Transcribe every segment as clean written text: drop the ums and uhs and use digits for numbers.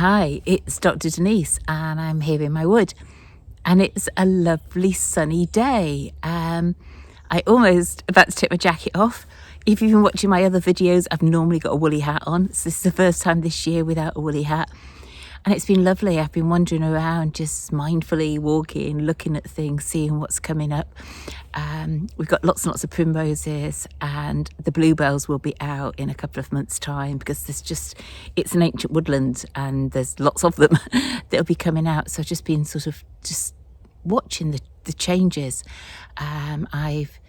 Hi, it's Dr. Denise and I'm here in my wood and it's a lovely sunny day. I almost about to take my jacket off. If you've been watching my other videos, I've normally got a woolly hat on. So this is the first time this year without a woolly hat. And it's been lovely. I've been wandering around, just mindfully walking, looking at things, seeing what's coming up. We've got lots and lots of primroses, and the bluebells will be out in a couple of months' time because it's an ancient woodland and there's lots of them that'll be coming out. So I've just been just watching the changes. I've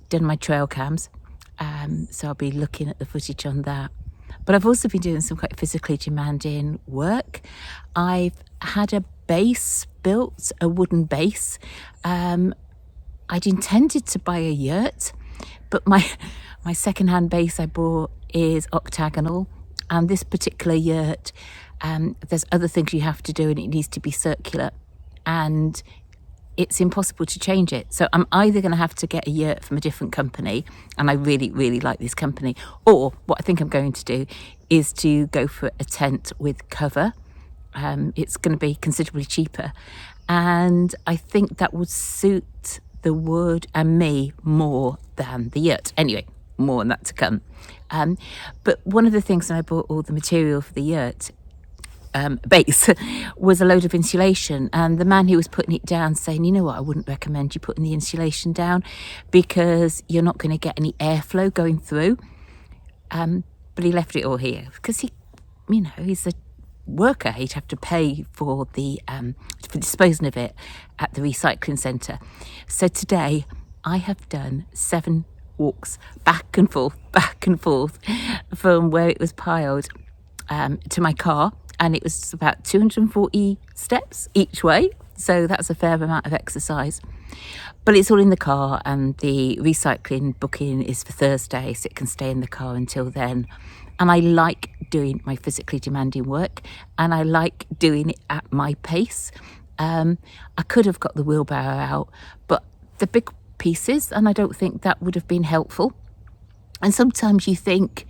done my trail cams, so I'll be looking at the footage on that. But I've also been doing some quite physically demanding work. I've had a base built, a wooden base. I'd intended to buy a yurt, but my second-hand base I bought is octagonal. And this particular yurt, there's other things you have to do and it needs to be circular. And it's impossible to change it. So I'm either going to have to get a yurt from a different company, and I really, really like this company, or what I think I'm going to do is to go for a tent with cover. It's going to be considerably cheaper, and I think that would suit the wood and me more than the yurt. Anyway, more on that to come. But one of the things when I bought all the material for the yurt base was a load of insulation, and the man who was putting it down saying, you know what, I wouldn't recommend you putting the insulation down because you're not going to get any airflow going through. But he left it all here because he's a worker. He'd have to pay for for disposing of it at the recycling centre. So today I have done 7 walks back and forth from where it was piled to my car. And it was about 240 steps each way. So that's a fair amount of exercise. But it's all in the car, and the recycling booking is for Thursday, so it can stay in the car until then. And I like doing my physically demanding work, and I like doing it at my pace. I could have got the wheelbarrow out, but the big pieces, and I don't think that would have been helpful. And sometimes you think,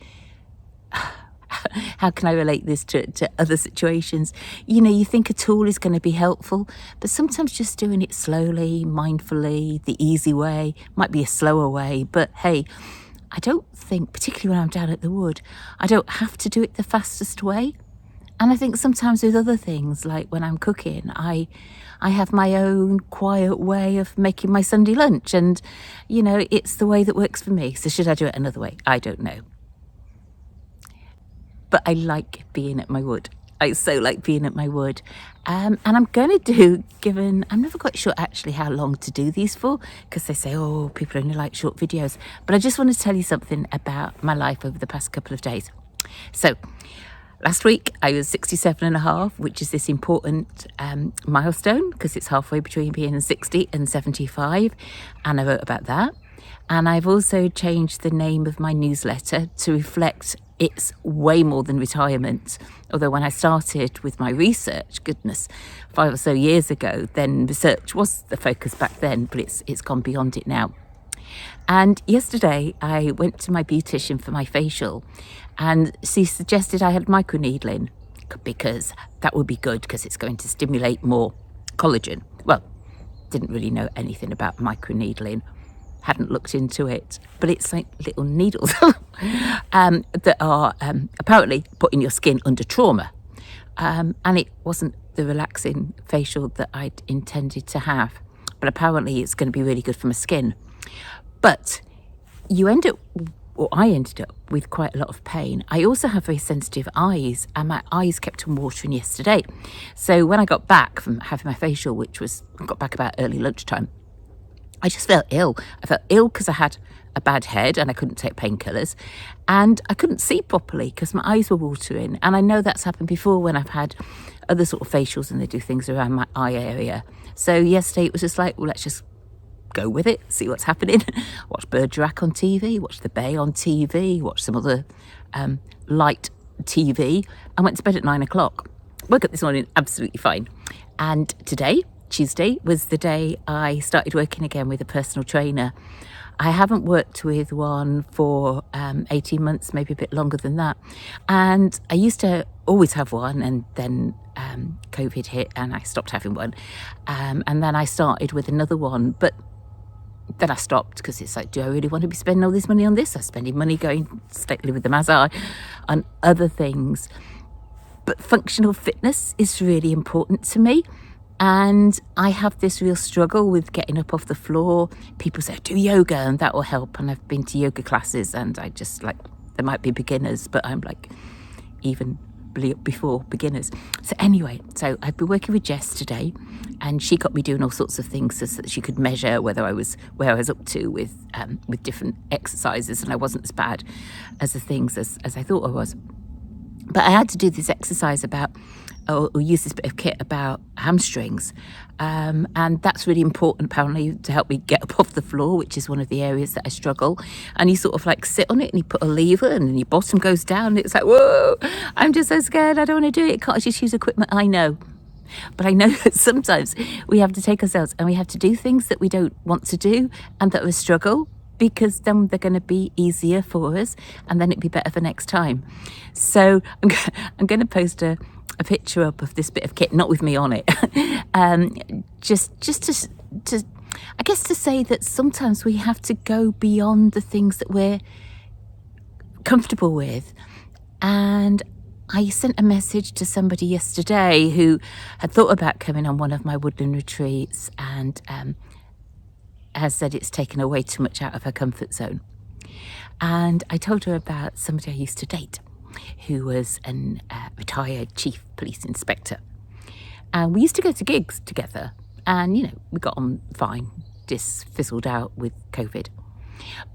how can I relate this to other situations? You think a tool is going to be helpful, but sometimes just doing it slowly, mindfully, the easy way, might be a slower way. But hey, I don't think, particularly when I'm down at the wood, I don't have to do it the fastest way. And I think sometimes with other things, like when I'm cooking, I have my own quiet way of making my Sunday lunch. And, it's the way that works for me. So should I do it another way? I don't know. But I like being at my wood. I so like being at my wood. And I'm going to I'm never quite sure actually how long to do these for, because they say, people only like short videos. But I just want to tell you something about my life over the past couple of days. So last week I was 67.5, which is this important milestone, because it's halfway between being 60 and 75. And I wrote about that. And I've also changed the name of my newsletter to reflect it's way more than retirement. Although when I started with my research, 5 or so years ago, then research was the focus back then, but it's gone beyond it now. And yesterday I went to my beautician for my facial, and she suggested I had microneedling because that would be good because it's going to stimulate more collagen. Well, didn't really know anything about microneedling. Hadn't looked into it, but it's like little needles that are apparently putting your skin under trauma. And it wasn't the relaxing facial that I'd intended to have, but apparently it's going to be really good for my skin. But I ended up with quite a lot of pain. I also have very sensitive eyes, and my eyes kept on watering yesterday. So when I got back from having my facial, got back about early lunchtime, I just felt ill. I felt ill because I had a bad head and I couldn't take painkillers, and I couldn't see properly because my eyes were watering. And I know that's happened before when I've had other sort of facials and they do things around my eye area. So yesterday it was just like, well, let's just go with it, see what's happening. Watch Bergerac on TV, watch The Bay on TV, watch some other light TV. I went to bed at 9 o'clock. Woke up this morning absolutely fine. And today, Tuesday, was the day I started working again with a personal trainer. I haven't worked with one for 18 months, maybe a bit longer than that. And I used to always have one, and then COVID hit and I stopped having one. And then I started with another one, but then I stopped because it's like, do I really want to be spending all this money on this? I'm spending money going stately with the Mazai on other things. But functional fitness is really important to me. And I have this real struggle with getting up off the floor. People say, do yoga and that will help. And I've been to yoga classes and I just like, there might be beginners, but I'm like even before beginners. So anyway, so I've been working with Jess today and she got me doing all sorts of things so that she could measure where I was up to with different exercises, and I wasn't as bad as the things as I thought I was. But I had to do this exercise about, or use this bit of kit about hamstrings. And that's really important apparently to help me get up off the floor, which is one of the areas that I struggle. And you sort of like sit on it and you put a lever and then your bottom goes down. And it's like, whoa, I'm just so scared. I don't want to do it. Can't I just use equipment? I know. But I know that sometimes we have to take ourselves and we have to do things that we don't want to do and that are a struggle, because then they're going to be easier for us and then it'd be better for next time. So I'm going to post a picture up of this bit of kit, not with me on it, just to I guess to say that sometimes we have to go beyond the things that we're comfortable with. And I sent a message to somebody yesterday who had thought about coming on one of my woodland retreats and has said it's taken her way too much out of her comfort zone. And I told her about somebody I used to date who was a retired chief police inspector. And we used to go to gigs together and, you know, we got on fine. This fizzled out with COVID.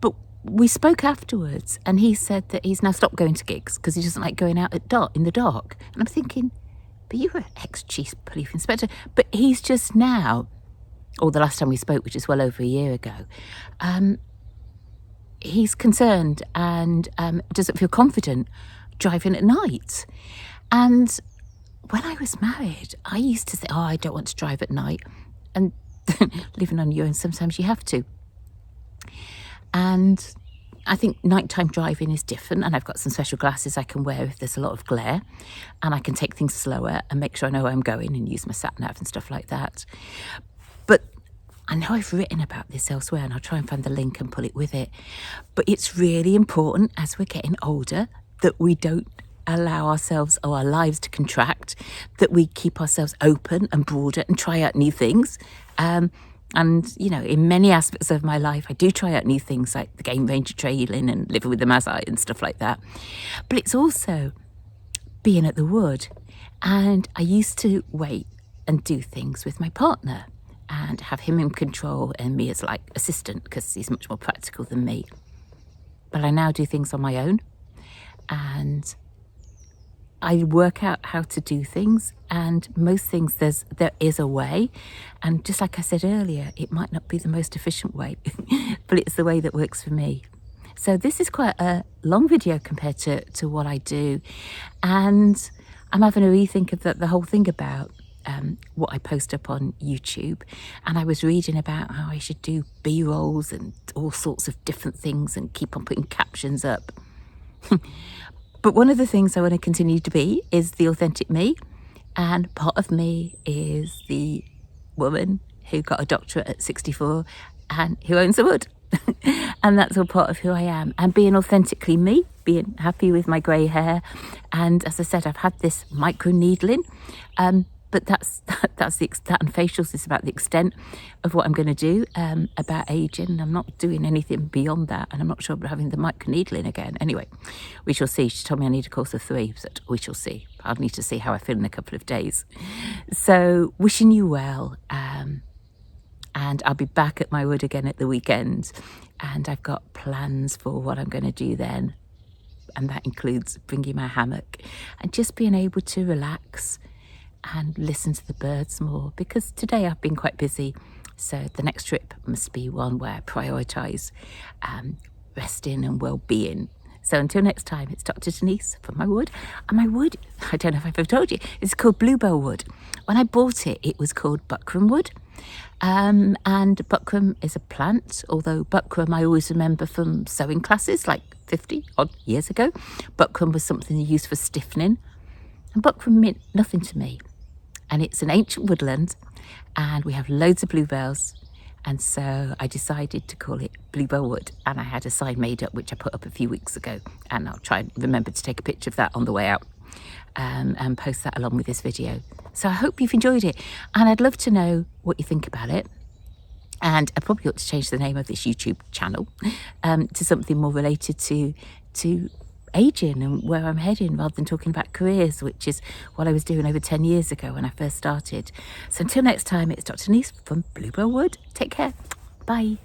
But we spoke afterwards and he said that he's now stopped going to gigs because he doesn't like going out in the dark. And I'm thinking, but you were ex-chief police inspector. But he's just now, or the last time we spoke, which is well over a year ago, he's concerned and doesn't feel confident driving at night. And when I was married, I used to say, oh, I don't want to drive at night. And living on your own, sometimes you have to. And I think nighttime driving is different, and I've got some special glasses I can wear if there's a lot of glare, and I can take things slower and make sure I know where I'm going and use my sat-nav and stuff like that. But I know I've written about this elsewhere, and I'll try and find the link and pull it with it. But it's really important as we're getting older that we don't allow ourselves or our lives to contract, that we keep ourselves open and broader and try out new things. And, you know, in many aspects of my life, I do try out new things like the game ranger trailing and living with the Mazai and stuff like that. But it's also being at the wood. And I used to wait and do things with my partner and have him in control and me as like assistant because he's much more practical than me. But I now do things on my own and I work out how to do things, and most things there is a way, and just like I said earlier, it might not be the most efficient way, but it's the way that works for me. So this is quite a long video compared to what I do, and I'm having a rethink of the whole thing about what I post up on YouTube. And I was reading about how I should do B-rolls and all sorts of different things and keep on putting captions up. But one of the things I want to continue to be is the authentic me. And part of me is the woman who got a doctorate at 64 and who owns a wood. And that's all part of who I am. And being authentically me, being happy with my grey hair. And as I said, I've had this micro needling. But that and facials is about the extent of what I'm going to do about aging. I'm not doing anything beyond that, and I'm not sure about having the microneedling again. Anyway, we shall see. She told me I need a course of 3, but we shall see. I'll need to see how I feel in a couple of days. So wishing you well, and I'll be back at my wood again at the weekend, and I've got plans for what I'm going to do then, and that includes bringing my hammock and just being able to relax and listen to the birds more, because today I've been quite busy. So the next trip must be one where I prioritise resting and well-being. So until next time, it's Dr. Denise from my wood. And my wood, I don't know if I've ever told you, it's called Bluebell wood. When I bought it, it was called buckram wood. And buckram is a plant, although buckram I always remember from sewing classes like 50 odd years ago. Buckram was something they used for stiffening, and buckram meant nothing to me. And it's an ancient woodland, and we have loads of bluebells, and so I decided to call it Bluebell Wood, and I had a sign made up which I put up a few weeks ago, and I'll try and remember to take a picture of that on the way out and post that along with this video. So I hope you've enjoyed it, and I'd love to know what you think about it. And I probably ought to change the name of this YouTube channel to something more related to aging and where I'm heading, rather than talking about careers, which is what I was doing over 10 years ago when I first started. So until next time, it's Dr. Denise from Bluebell Wood. Take care. Bye.